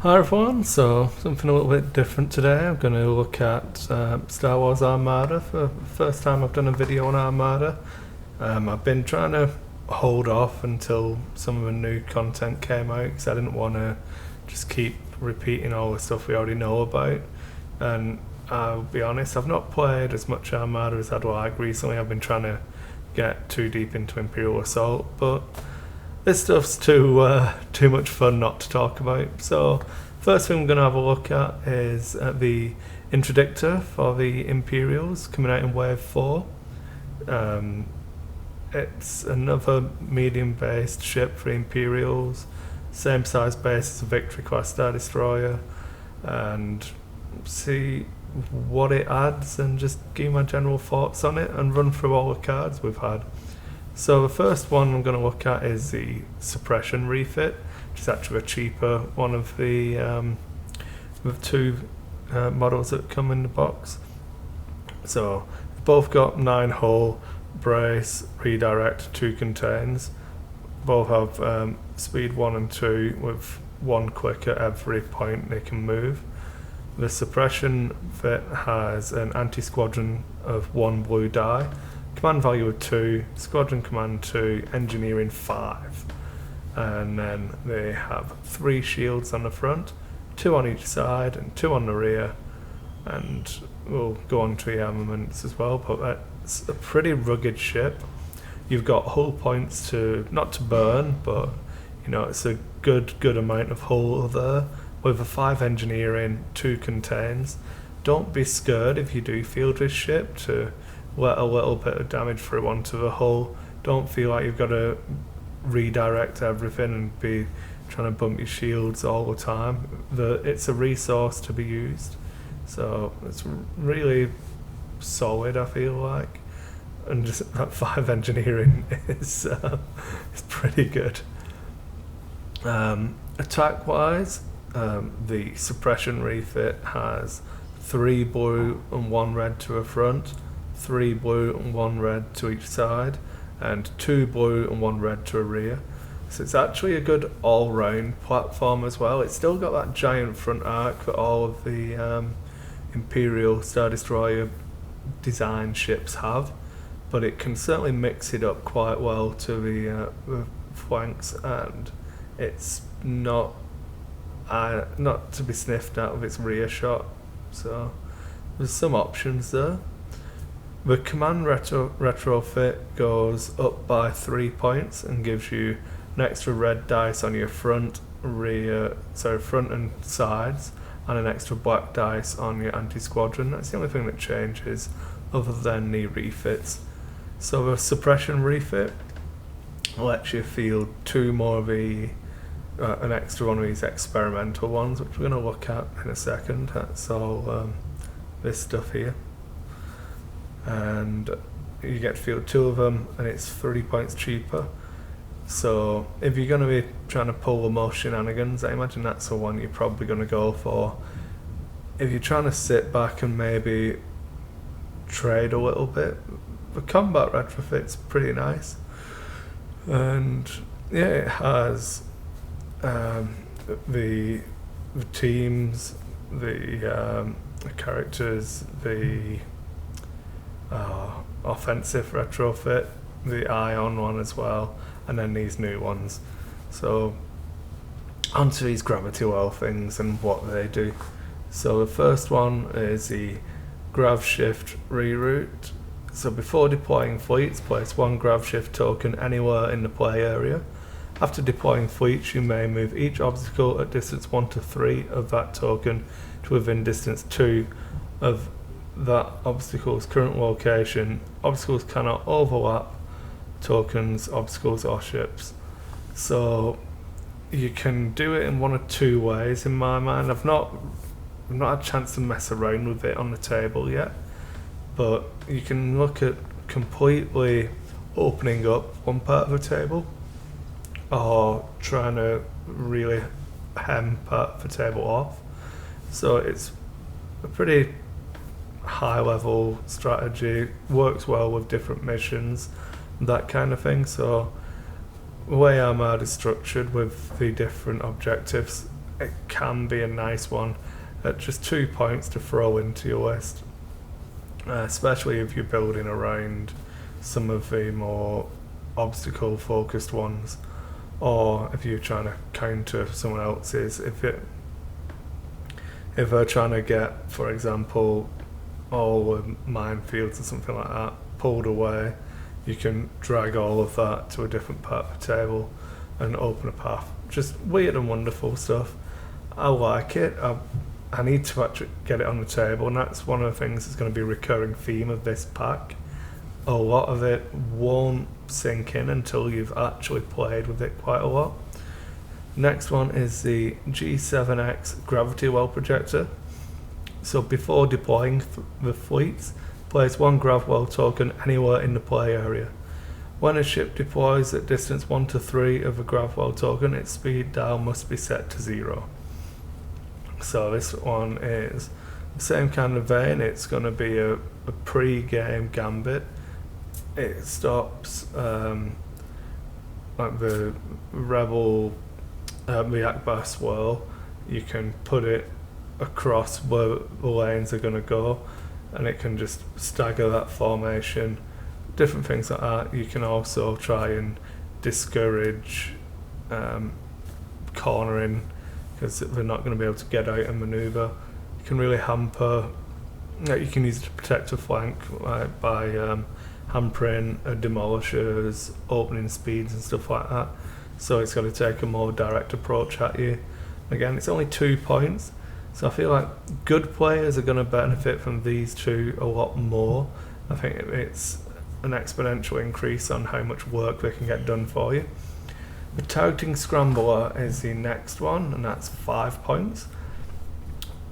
Hi everyone, so something a little bit different today. I'm going to look at Star Wars Armada for the first time I've done a video on Armada. I've been trying to hold off until some of the new content came out because I didn't want to just keep repeating all the stuff we already know about. And I'll be honest, I've not played as much Armada as I'd like recently. I've been trying to get too deep into Imperial Assault, but this stuff's too much fun not to talk about. So first thing we're going to have a look at is the Interdictor for the Imperials coming out in Wave 4. It's another medium-based ship for Imperials, same size base as a Victory-class Star Destroyer, and see what it adds and just give my general thoughts on it and run through all the cards we've had. So the first one I'm going to look at is the Suppression refit, which is actually a cheaper one of the two models that come in the box. So they've both got 9 hull, brace, redirect, 2 contains. Both have speed 1 and 2 with 1 click at every point they can move. The Suppression fit has an anti-squadron of 1 blue die, command value of 2, squadron command 2, engineering 5, and then they have 3 shields on the front, 2 on each side and 2 on the rear, and we'll go on to the armaments as well, but that's a pretty rugged ship. You've got hull points not to burn, but you know it's a good amount of hull there, with a 5 engineering, 2 contains. Don't be scared if you do field this ship to let a little bit of damage through onto the hull. Don't feel like you've got to redirect everything and be trying to bump your shields all the time. It's a resource to be used, so it's really solid, I feel like, and just that 5 engineering is pretty good. Attack wise, the Suppression refit has 3 blue and 1 red to a front, 3 blue and 1 red to each side, and 2 blue and 1 red to a rear. So it's actually a good all-round platform as well. It's still got that giant front arc that all of the Imperial Star Destroyer design ships have, but it can certainly mix it up quite well to the flanks, and it's not to be sniffed out of its rear shot. So there's some options there. The command retrofit goes up by 3 points and gives you an extra red dice on your front and sides, and an extra black dice on your anti-squadron. That's the only thing that changes other than the refits. So the Suppression refit lets you field 2 more of the an extra one of these experimental ones, which we're going to look at in a second. That's all this stuff here, and you get to field 2 of them, and it's 30 points cheaper. So if you're going to be trying to pull the most shenanigans, I imagine that's the one you're probably going to go for. If you're trying to sit back and maybe trade a little bit, the combat retrofit's pretty nice, and yeah, it has the teams, the characters, the offensive retrofit, the ion one as well, and then these new ones. So onto these gravity well things and what they do. So the first one is the grav shift reroute. So before deploying fleets, place 1 grav shift token anywhere in the play area. After deploying fleets, you may move each obstacle at distance 1 to 3 of that token to within distance 2 of that obstacle's current location. Obstacles cannot overlap tokens, obstacles, or ships. So you can do it in one of 2 ways in my mind. I've not had a chance to mess around with it on the table yet, but you can look at completely opening up one part of the table, or trying to really hem part of the table off. So it's a pretty high level strategy, works well with different missions, that kind of thing. So the way Armada is structured with the different objectives it can be a nice one at just 2 points to throw into your list, especially if you're building around some of the more obstacle focused ones, or if you're trying to counter someone else's. If they're trying to get, for example, all the minefields or something like that pulled away, you can drag all of that to a different part of the table and open a path. Just weird and wonderful stuff. I like it. I need to actually get it on the table, and that's one of the things that's going to be a recurring theme of this pack. A lot of it won't sink in until you've actually played with it quite a lot. Next one is the G7X Gravity Well Projector. So before deploying the fleets, place one Gravwell token anywhere in the play area. When a ship deploys at distance 1 to 3 of a Gravwell token, its speed dial must be set to 0. So this one is the same kind of vein. It's going to be a pre-game gambit. It stops like the Rebel the Akbar swirl. You can put it across where the lanes are going to go, and it can just stagger that formation, different things like that. You can also try and discourage cornering, because they're not going to be able to get out and maneuver. You can really hamper, you can use it to protect a flank by hampering demolishers, opening speeds and stuff like that. So it's got to take a more direct approach at you. Again, it's only 2 points, so I feel like good players are going to benefit from these two a lot more. I think it's an exponential increase on how much work they can get done for you. The Touting Scrambler is the next one, and that's 5 points.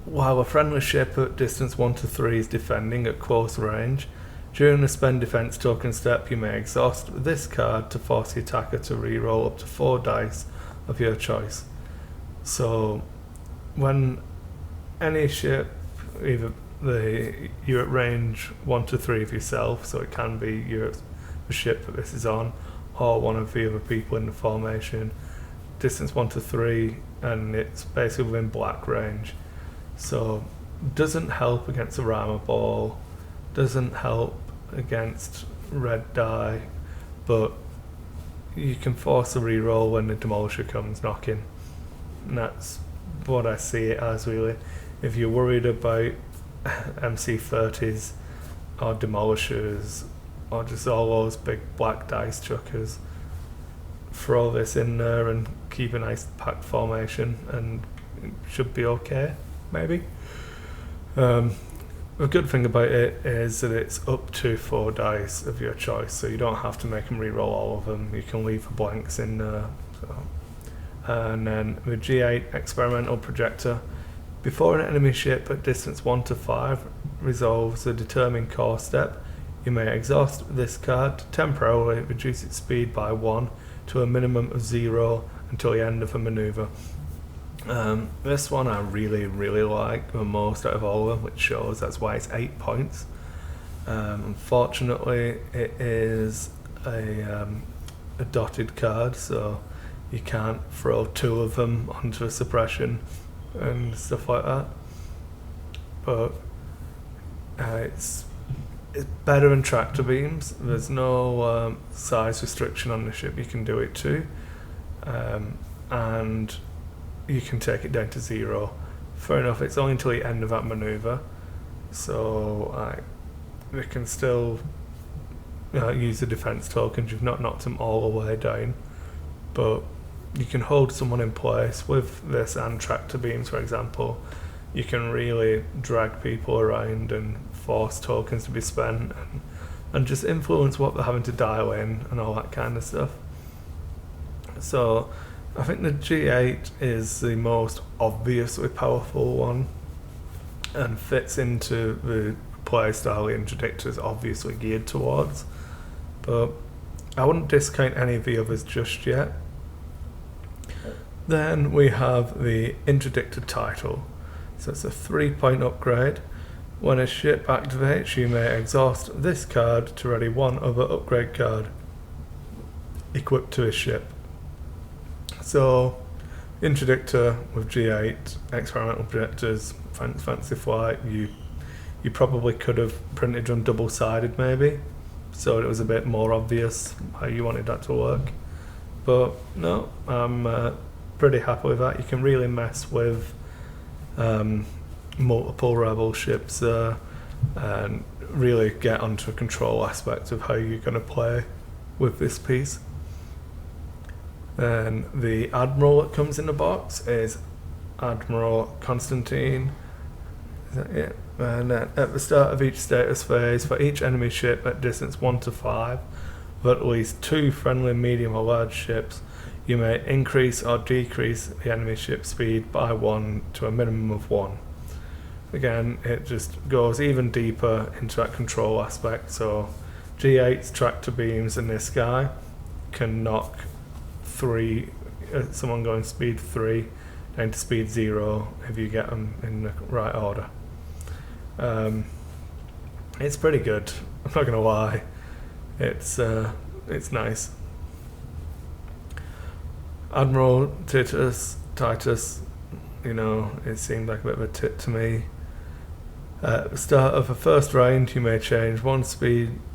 While a friendly ship at distance 1 to 3 is defending at close range, during the spend defense token step, you may exhaust this card to force the attacker to reroll up to 4 dice of your choice. So when any ship, either you're at range 1 to 3 of yourself, so it can be the ship that this is on, or one of the other people in the formation, distance 1 to 3, and it's basically within black range. So doesn't help against a rammer ball, doesn't help against red die, but you can force a reroll when the demolisher comes knocking, and that's what I see it as really. If you're worried about MC30s or demolishers or just all those big black dice chuckers, throw this in there and keep a nice packed formation and it should be okay, maybe. The good thing about it is that it's up to 4 dice of your choice, so you don't have to make them reroll all of them. You can leave the blanks in there. And then the G8 Experimental Projector. Before an enemy ship at distance 1 to 5 resolves a determined core step, you may exhaust this card to temporarily reduce its speed by 1 to a minimum of 0 until the end of a maneuver. This one I really like the most out of all of them, which shows that's why it's 8 points. Unfortunately, it is a dotted card, so you can't throw 2 of them onto a suppression and stuff like that. But it's better than tractor beams. There's no size restriction on the ship you can do it to, and you can take it down to 0. Fair enough, it's only until the end of that maneuver, so they can still use the defense tokens. You've not knocked them all the way down, but you can hold someone in place with this and tractor beams, for example. You can really drag people around and force tokens to be spent and just influence what they're having to dial in and all that kind of stuff. So I think the G8 is the most obviously powerful one and fits into the playstyle the Interdictor is obviously geared towards, but I wouldn't discount any of the others just yet. Then we have the Interdictor title. So it's a 3-point upgrade. When a ship activates, you may exhaust this card to ready one other upgrade card equipped to a ship. So Interdictor with G8, experimental projectors, fancy flight. You probably could have printed on double-sided maybe, so it was a bit more obvious how you wanted that to work. But no, I'm pretty happy with that. You can really mess with multiple rebel ships and really get onto a control aspect of how you're going to play with this piece. Then the Admiral that comes in the box is Admiral Constantine. Is that it? And at the start of each status phase, for each enemy ship at distance 1 to 5, with at least 2 friendly medium or large ships, you may increase or decrease the enemy ship speed by 1 to a minimum of 1. Again, it just goes even deeper into that control aspect. So G8's tractor beams in this guy can knock someone going speed 3 down to speed 0 if you get them in the right order. It's pretty good, I'm not gonna lie. It's nice. Admiral Titus, it seemed like a bit of a tit to me. At the start of the first round, you may change one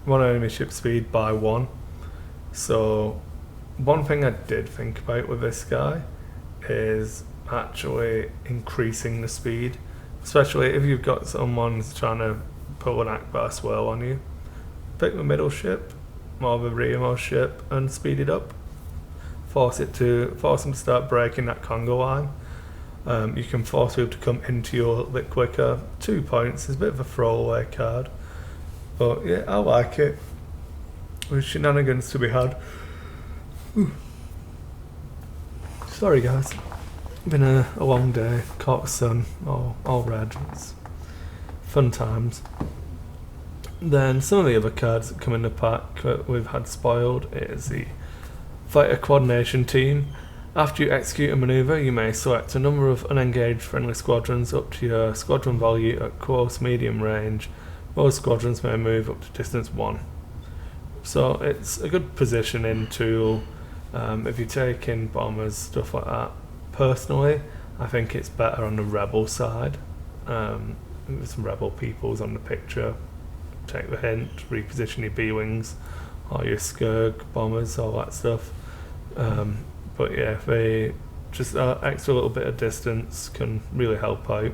enemy ship speed by 1. So one thing I did think about with this guy is actually increasing the speed, especially if you've got someone trying to pull an Akbar swirl on you. Pick the middle ship, more of a rearmost ship, and speed it up. Force them to start breaking that Congo line. You can force people to come into you a little bit quicker. 2 points is a bit of a throwaway card, but yeah, I like it. With shenanigans to be had. Ooh. Sorry guys, been a long day, caught the sun, all red. It's fun times. Then some of the other cards that come in the pack that we've had spoiled is the Fighter Coordination Team. After you execute a maneuver, you may select a number of unengaged friendly squadrons up to your squadron value at close medium range. Most squadrons may move up to distance 1. So it's a good positioning tool if you're taking bombers, stuff like that. Personally, I think it's better on the rebel side. With some rebel peoples on the picture. Take the hint, reposition your B-wings or your Skirg bombers, all that stuff. But yeah, they just extra little bit of distance can really help out.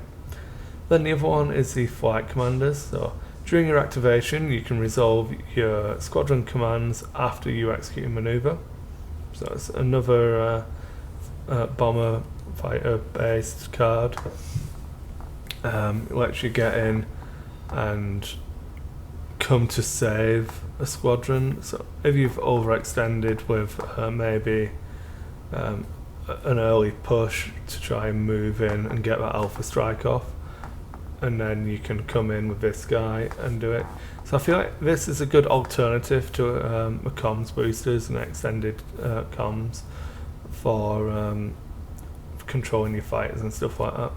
Then the other one is the flight commanders. So during your activation, you can resolve your squadron commands after you execute a maneuver. So it's another bomber fighter based card. It lets you get in and come to save a squadron. So if you've overextended with maybe an early push to try and move in and get that alpha strike off, and then you can come in with this guy and do it. So I feel like this is a good alternative to the comms boosters and extended comms for controlling your fighters and stuff like that.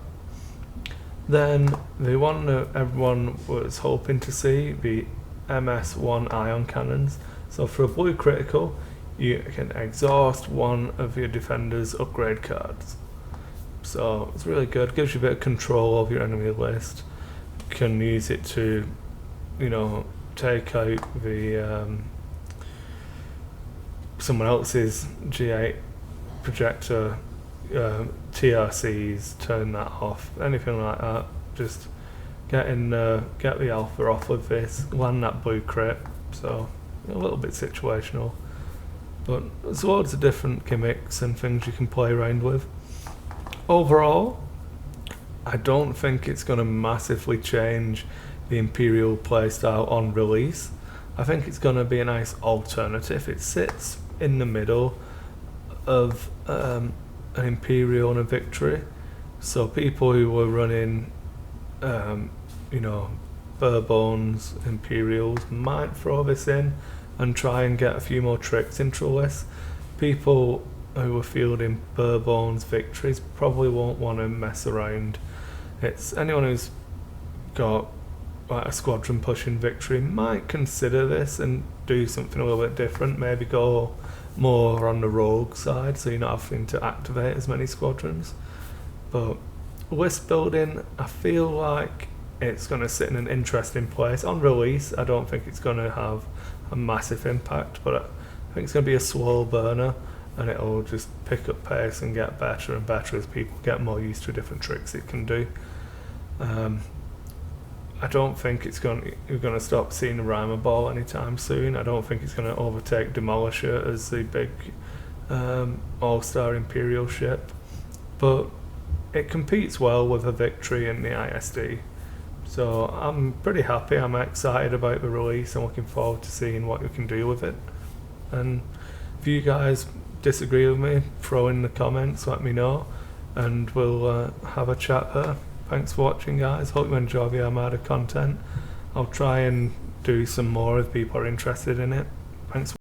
Then the one that everyone was hoping to see, the MS-1 ion cannons. So for a blue critical, you can exhaust one of your defender's upgrade cards. So it's really good, gives you a bit of control of your enemy list. You can use it to, take out the someone else's G8 projector, TRCs, turn that off, anything like that. Just get the alpha off with this, land that blue crit. So a little bit situational, but there's loads of different gimmicks and things you can play around with. Overall, I don't think it's going to massively change the Imperial playstyle on release. I think it's going to be a nice alternative. It sits in the middle of an Imperial and a Victory. So people who were running, bare-bones Imperials might throw this in and try and get a few more tricks into the list. People who are fielding bare-bones Victories probably won't want to mess around. It's anyone who's got like a squadron pushing Victory might consider this and do something a little bit different. Maybe go more on the rogue side, so you're not having to activate as many squadrons. But Wisp building, I feel like it's going to sit in an interesting place. On release, I don't think it's going to have a massive impact, but I think it's going to be a slow burner, and it'll just pick up pace and get better and better as people get more used to different tricks it can do. I don't think you're going to stop seeing the Rhymer Ball anytime soon. I don't think it's going to overtake Demolisher as the big all-star Imperial ship, but it competes well with a Victory in the ISD. So I'm pretty happy. I'm excited about the release. I'm looking forward to seeing what we can do with it. And if you guys disagree with me, throw in the comments, let me know, and we'll have a chat there. Thanks for watching, guys. Hope you enjoy the Armada content. I'll try and do some more if people are interested in it. Thanks.